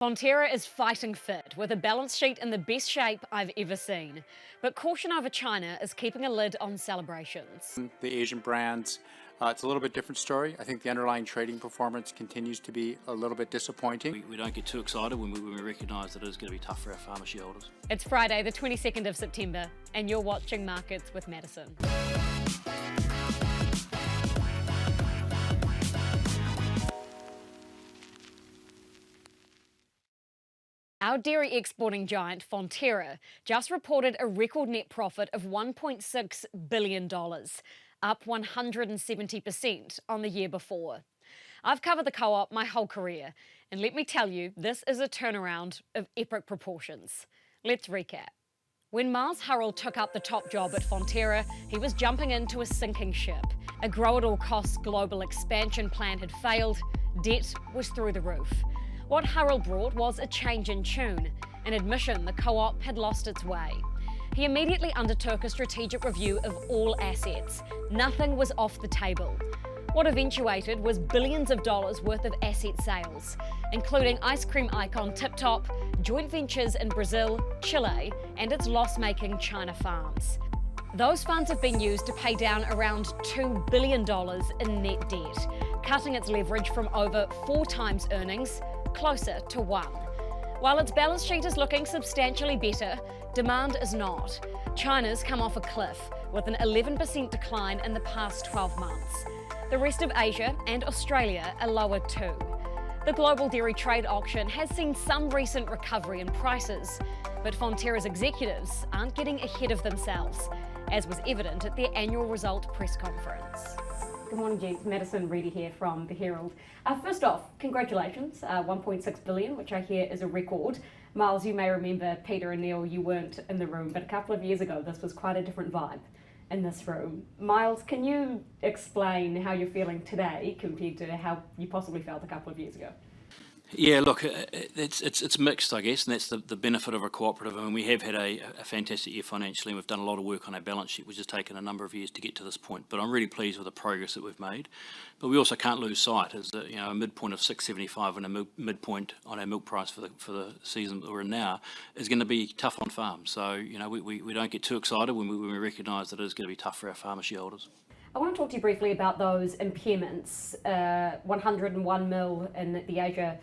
Fonterra is fighting fit with a balance sheet in the best shape I've ever seen. But caution over China is keeping a lid on celebrations. The Asian brands, it's a little bit different story. I think the underlying trading performance continues to be a little bit disappointing. We don't get too excited when we recognise that it is going to be tough for our farmer shareholders. It's Friday, the 22nd of September, and you're watching Markets with Madison. Our dairy exporting giant Fonterra just reported a record net profit of $1.6 billion, up 170% on the year before. I've covered the co-op my whole career, and let me tell you, this is a turnaround of epic proportions. Let's recap. When Miles Hurrell took up the top job at Fonterra, he was jumping into a sinking ship. A grow-at-all-costs global expansion plan had failed, debt was through the roof. What Hurrell brought was a change in tune, an admission the co-op had lost its way. He immediately undertook a strategic review of all assets. Nothing was off the table. What eventuated was billions of dollars worth of asset sales, including ice cream icon Tip Top, joint ventures in Brazil, Chile, and its loss-making China farms. Those funds have been used to pay down around $2 billion in net debt, cutting its leverage from over 4 times earnings closer to 1. While its balance sheet is looking substantially better, demand is not. China's come off a cliff with an 11% decline in the past 12 months. The rest of Asia and Australia are lower too. The global dairy trade auction has seen some recent recovery in prices, but Fonterra's executives aren't getting ahead of themselves, as was evident at their annual result press conference. Good morning, gents. Madison Reedy here from the Herald. First off, congratulations, 1.6 billion, which I hear is a record. Miles, you may remember Peter and Neil, you weren't in the room, but a couple of years ago, this was quite a different vibe in this room. Miles, can you explain how you're feeling today compared to how you possibly felt a couple of years ago? Yeah, look, it's mixed, I guess, and that's the benefit of a cooperative. I mean, we have had a fantastic year financially, and we've done a lot of work on our balance sheet, which has taken a number of years to get to this point. But I'm really pleased with the progress that we've made. But we also can't lose sight, as a midpoint of $6.75 and a midpoint on our milk price for the season that we're in now is going to be tough on farms. So we don't get too excited when we recognise that it is going to be tough for our farmer shareholders. I want to talk to you briefly about those impairments, 101 mil in the Asia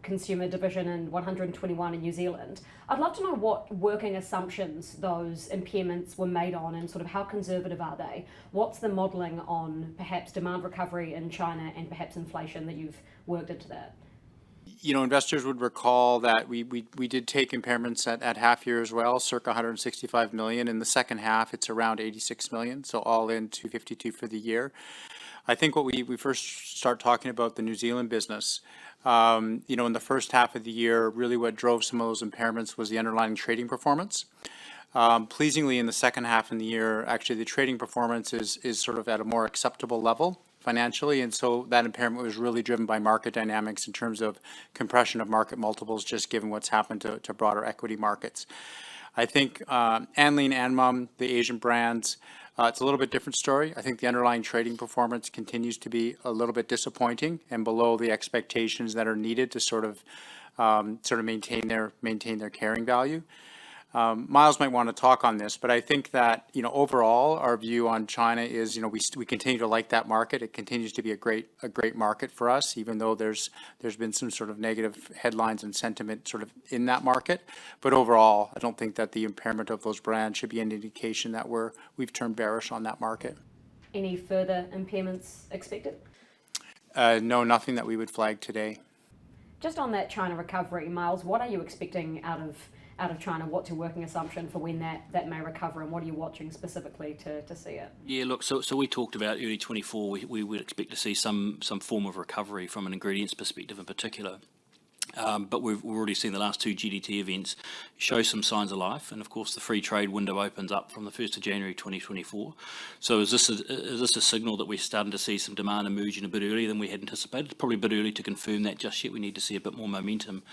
consumer division and 121 in New Zealand. I'd love to know what working assumptions those impairments were made on and sort of how conservative are they? What's the modelling on perhaps demand recovery in China and perhaps inflation that you've worked into that? Investors would recall that we did take impairments at half year as well, circa 165 million. In the second half, it's around 86 million, so all in 252 for the year. I think what we first start talking about the New Zealand business, in the first half of the year, really what drove some of those impairments was the underlying trading performance. Pleasingly, in the second half of the year, actually the trading performance is sort of at a more acceptable level financially, and so that impairment was really driven by market dynamics in terms of compression of market multiples, just given what's happened to broader equity markets. I think Anling, Anmum, the Asian brands, it's a little bit different story. I think the underlying trading performance continues to be a little bit disappointing and below the expectations that are needed to sort of maintain their carrying value. Miles might want to talk on this, but I think that overall our view on China is we continue to like that market. It continues to be a great market for us, even though there's been some sort of negative headlines and sentiment sort of in that market. But overall, I don't think that the impairment of those brands should be an indication that we've turned bearish on that market. Any further impairments expected? No, nothing that we would flag today. Just on that China recovery, Miles, what are you expecting out of China? What's your working assumption for when that may recover, and what are you watching specifically to see it? Yeah, look, so we talked about early 24. We would expect to see some form of recovery from an ingredients perspective in particular. But we've already seen the last 2 GDT events show some signs of life, and of course the free trade window opens up from the 1st of January 2024. So is this a signal that we're starting to see some demand emerging a bit earlier than we had anticipated? It's probably a bit early to confirm that just yet. We need to see a bit more momentum.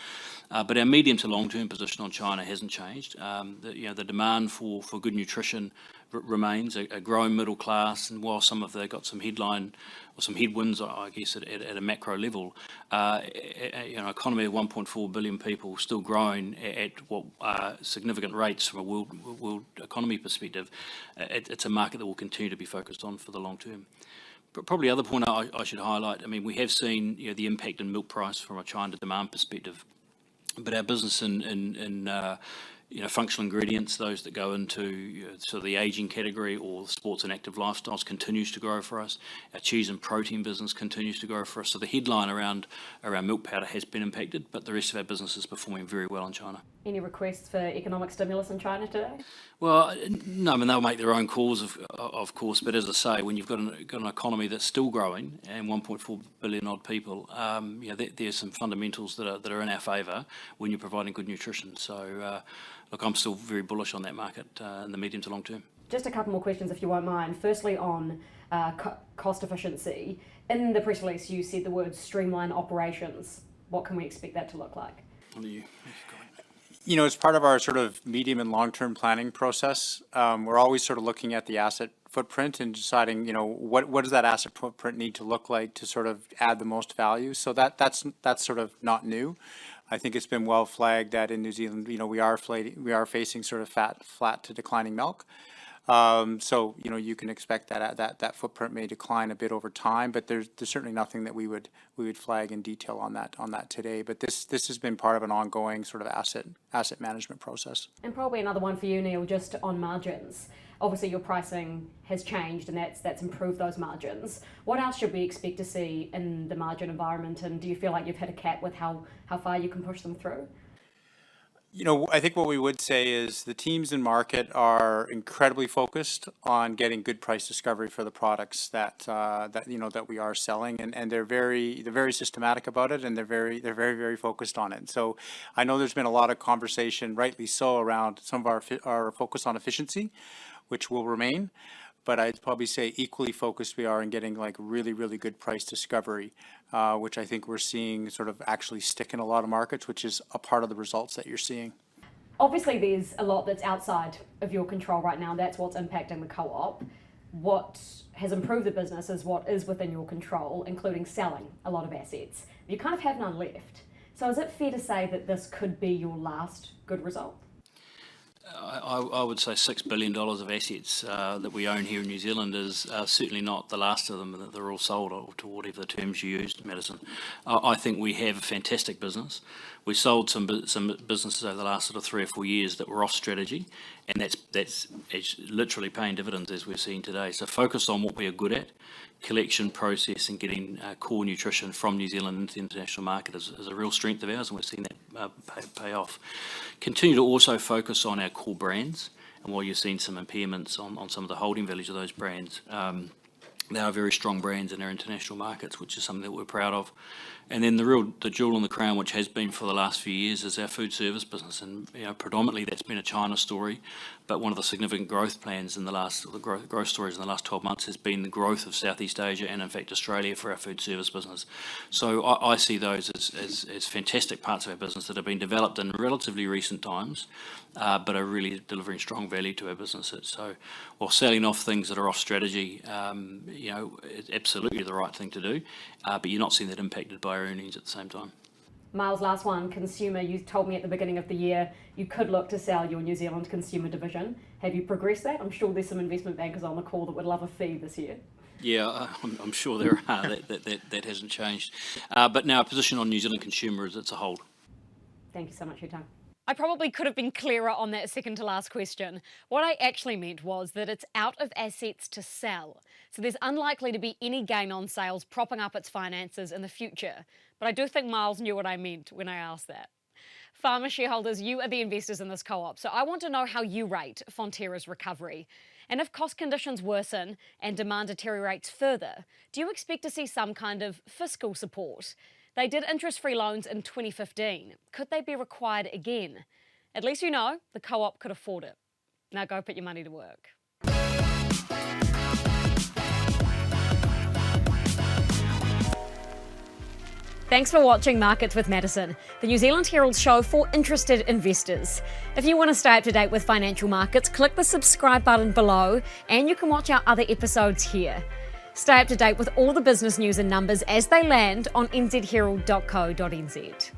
But our medium to long-term position on China hasn't changed. The demand for good nutrition remains, a growing middle class, and while some of them got some headline or some headwinds, I guess, at a macro level, economy of 1.4 billion people still growing at what significant rates from a world economy perspective, it's a market that will continue to be focused on for the long term. But probably the other point I should highlight, I mean, we have seen the impact in milk price from a China demand perspective, but our business in functional ingredients, those that go into sort of the aging category or sports and active lifestyles, continues to grow for us. Our cheese and protein business continues to grow for us. So the headline around milk powder has been impacted, but the rest of our business is performing very well in China. Any requests for economic stimulus in China today? Well, no, I mean, they'll make their own calls, of course, but as I say, when you've got an economy that's still growing and 1.4 billion odd people, there's some fundamentals that are in our favour when you're providing good nutrition. So, look, I'm still very bullish on that market in the medium to long term. Just a couple more questions, if you won't mind. Firstly, on cost efficiency. In the press release, you said the word streamline operations. What can we expect that to look like? What do you? As part of our sort of medium and long-term planning process, we're always sort of looking at the asset footprint and deciding, what does that asset footprint need to look like to sort of add the most value. So that's sort of not new. I think it's been well flagged that in New Zealand, we are facing sort of flat to declining milk. So you can expect that footprint may decline a bit over time, but there's certainly nothing that we would flag in detail on that today. But this has been part of an ongoing sort of asset management process. And probably another one for you, Neil, just on margins. Obviously, your pricing has changed, and that's improved those margins. What else should we expect to see in the margin environment? And do you feel like you've hit a cap with how far you can push them through? I think what we would say is the teams in market are incredibly focused on getting good price discovery for the products that we are selling, and they're very systematic about it, and they're very focused on it. So I know there's been a lot of conversation, rightly so, around some of our focus on efficiency, which will remain. But I'd probably say equally focused we are in getting like really good price discovery, which I think we're seeing sort of actually stick in a lot of markets, which is a part of the results that you're seeing. Obviously, there's a lot that's outside of your control right now. That's what's impacting the co-op. What has improved the business is what is within your control, including selling a lot of assets. You kind of have none left. So is it fair to say that this could be your last good result? I would say $6 billion of assets that we own here in New Zealand is certainly not the last of them, that they're all sold, or to whatever the terms you used, Madison. I think we have a fantastic business. We sold some businesses over the last sort of 3 or 4 years that were off strategy, and that's literally paying dividends as we're seeing today. So focus on what we are good at. Collection, process, and getting core nutrition from New Zealand into the international market is a real strength of ours, and we're seeing that pay off. Continue to also focus on our core brands, and while you're seeing some impairments on some of the holding values of those brands, they are very strong brands in our international markets, which is something that we're proud of. And then the jewel in the crown, which has been for the last few years, is our food service business. And predominantly that's been a China story, but one of the significant growth stories in the last 12 months has been the growth of Southeast Asia and in fact Australia for our food service business. So I see those as fantastic parts of our business that have been developed in relatively recent times, but are really delivering strong value to our businesses. So while selling off things that are off strategy, it's absolutely the right thing to do, but you're not seeing that impacted by our earnings at the same time. Miles, last one, consumer. You told me at the beginning of the year you could look to sell your New Zealand consumer division. Have you progressed that? I'm sure there's some investment bankers on the call that would love a fee this year. Yeah, I'm sure there are. That hasn't changed. But now our position on New Zealand consumer is it's a hold. Thank you so much for your time. I probably could have been clearer on that second to last question. What I actually meant was that it's out of assets to sell. So there's unlikely to be any gain on sales propping up its finances in the future. But I do think Miles knew what I meant when I asked that. Farmer shareholders, you are the investors in this co-op, so I want to know how you rate Fonterra's recovery. And if cost conditions worsen and demand deteriorates further, do you expect to see some kind of fiscal support? They did interest-free loans in 2015. Could they be required again? At least you know the co-op could afford it. Now go put your money to work. Thanks for watching Markets with Madison, the New Zealand Herald show for interested investors. If you want to stay up to date with financial markets, click the subscribe button below and you can watch our other episodes here. Stay up to date with all the business news and numbers as they land on nzherald.co.nz.